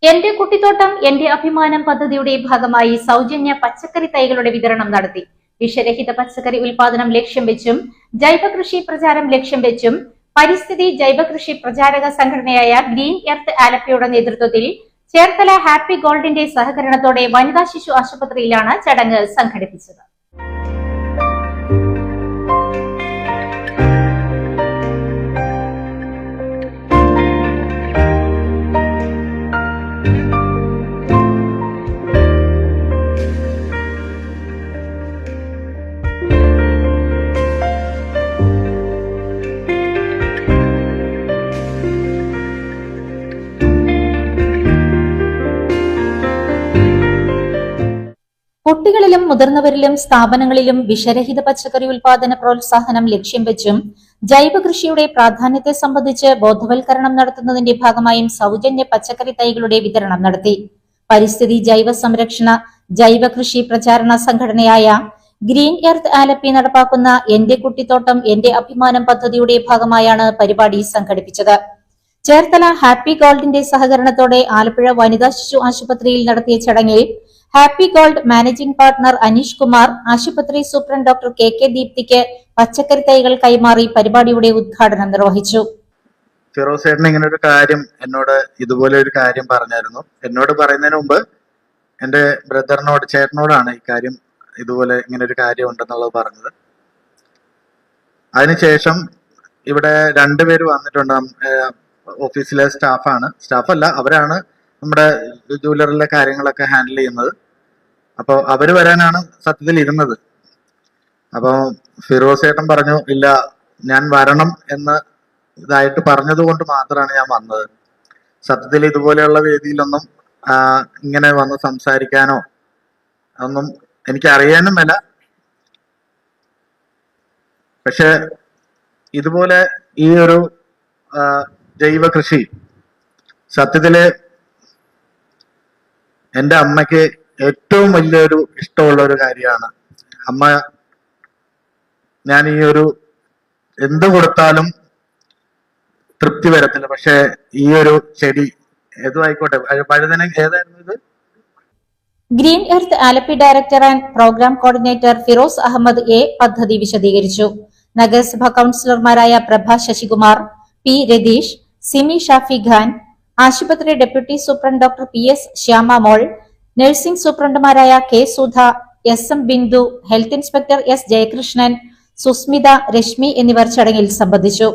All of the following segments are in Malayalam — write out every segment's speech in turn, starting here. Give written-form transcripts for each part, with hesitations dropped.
എന്റെ കുട്ടിത്തോട്ടം എന്റെ അഭിമാനം പദ്ധതിയുടെ ഭാഗമായി സൗജന്യ പച്ചക്കറി തൈകളുടെ വിതരണം നടത്തി. വിഷരഹിത പച്ചക്കറി ഉൽപാദനം ലക്ഷ്യം വെച്ചും ജൈവകൃഷി പ്രചാരം ലക്ഷ്യം വെച്ചും പരിസ്ഥിതി ജൈവകൃഷി പ്രചാരക സംഘടനയായ ഗ്രീൻ എർത്ത് ആലപ്പിയുടെ നേതൃത്വത്തിൽ ചേർത്തല ഹാപ്പി ഗോൾഡിന്റെ സഹകരണത്തോടെ വനിതാ ശിശു ആശുപത്രിയിലാണ് ചടങ്ങ് സംഘടിപ്പിച്ചത്. കുട്ടികളിലും മുതിർന്നവരിലും സ്ഥാപനങ്ങളിലും വിഷരഹിത പച്ചക്കറി ഉൽപാദന പ്രോത്സാഹനം ലക്ഷ്യം വെച്ചും ജൈവകൃഷിയുടെ പ്രാധാന്യത്തെ സംബന്ധിച്ച് ബോധവൽക്കരണം നടത്തുന്നതിന്റെ ഭാഗമായും സൗജന്യ പച്ചക്കറി തൈകളുടെ വിതരണം നടത്തി. പരിസ്ഥിതി ജൈവ സംരക്ഷണ ജൈവകൃഷി പ്രചാരണ സംഘടനയായ ഗ്രീൻ എർത്ത് ആലപ്പി നടപ്പാക്കുന്ന എന്റെ കുട്ടിത്തോട്ടം എന്റെ അഭിമാനം പദ്ധതിയുടെ ഭാഗമായാണ് പരിപാടി സംഘടിപ്പിച്ചത്. ചേർത്തല ഹാപ്പി ഗോൾഡിന്റെ സഹകരണത്തോടെ ആലപ്പുഴ വനിതാ ശിശു ആശുപത്രിയിൽ നടത്തിയ ചടങ്ങിൽ happy gold managing partner Aneesh Kumar, ആശുപത്രി സൂപ്രണ്ട് ഡോക്ടർ കെ ദീപ്തിക്ക് പച്ചക്കറി തൈകൾ കൈമാറി പരിപാടിയുടെ ഉദ്ഘാടനം നിർവഹിച്ചു. ഫിറോസ് ചേട്ടൻ ഇങ്ങനെ ഒരു കാര്യം എന്നോട് ഇതുപോലെ ഒരു കാര്യം പറഞ്ഞായിരുന്നു. എന്നോട് പറയുന്നതിന് മുമ്പ് എന്റെ ബ്രദറിനോട് ചേട്ടനോടാണ് ഈ കാര്യം ഇതുപോലെ ഇങ്ങനെ ഒരു കാര്യം ഉണ്ടെന്നുള്ളത് പറഞ്ഞത്. അതിനുശേഷം ഇവിടെ രണ്ടുപേര് വന്നിട്ടുണ്ട്. ഓഫീസിലെ സ്റ്റാഫല്ല, അവരാണ് നമ്മുടെ ജൂവലറിലെ കാര്യങ്ങളൊക്കെ ഹാൻഡിൽ ചെയ്യുന്നത്. അപ്പോൾ അവര് വരാനാണ് സത്യത്തിൽ ഇരുന്നത്. അപ്പോൾ ഫിറോസ് ചേട്ടൻ പറഞ്ഞു, ഇല്ല ഞാൻ വരണം എന്ന് ഇതായിട്ട് പറഞ്ഞത് കൊണ്ട് മാത്രമാണ് ഞാൻ വന്നത്. സത്യത്തിൽ ഇതുപോലെയുള്ള വേദിയിലൊന്നും ഇങ്ങനെ വന്ന് സംസാരിക്കാനോ ഒന്നും എനിക്ക് അറിയാനും മേല. പക്ഷെ ഇതുപോലെ ഈ ഒരു ജൈവ കൃഷി സത്യത്തില് എൻ്റെ അമ്മയ്ക്ക് ഏറ്റവും വലിയൊരു ഇഷ്ടമുള്ള ഒരു കാര്യമാണ്. അമ്മ ഞാൻ ഈ ഒരു എന്ത് കൊടുത്താലും തൃപ്തി വരത്തില്ല, പക്ഷെ ഈ ഒരു ചെടി ഏതും ആയിക്കോട്ടെ, വഴുതന ഏതായിരുന്നു ഇത്? Green earth Alleppey director and program coordinator Firoz Ahmed എ പദ്ധതി വിശദീകരിച്ചു. നഗരസഭാ കൌൺസിലർമാരായ പ്രഭ ശശികുമാർ, പി രതീഷ്, സിമി ഷാഫി ഖാൻ, ആശുപത്രി deputy superintendent doctor P S Shyamamol, nursing സൂപ്രണ്ടുമാരായ K Sudha, S M Bindu, health inspector S Jayakrishnan, Susmitha, Reshmi എന്നിവർ ചടങ്ങിൽ സംബന്ധിച്ചു.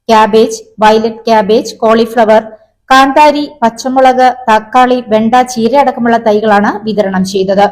ക്യാബേജ്, വയലറ്റ് ക്യാബേജ്, കോളിഫ്ലവർ, കാന്താരി, പച്ചമുളക്, തക്കാളി, വെണ്ട, ചീര അടക്കമുള്ള തൈകളാണ് വിതരണം ചെയ്തത്.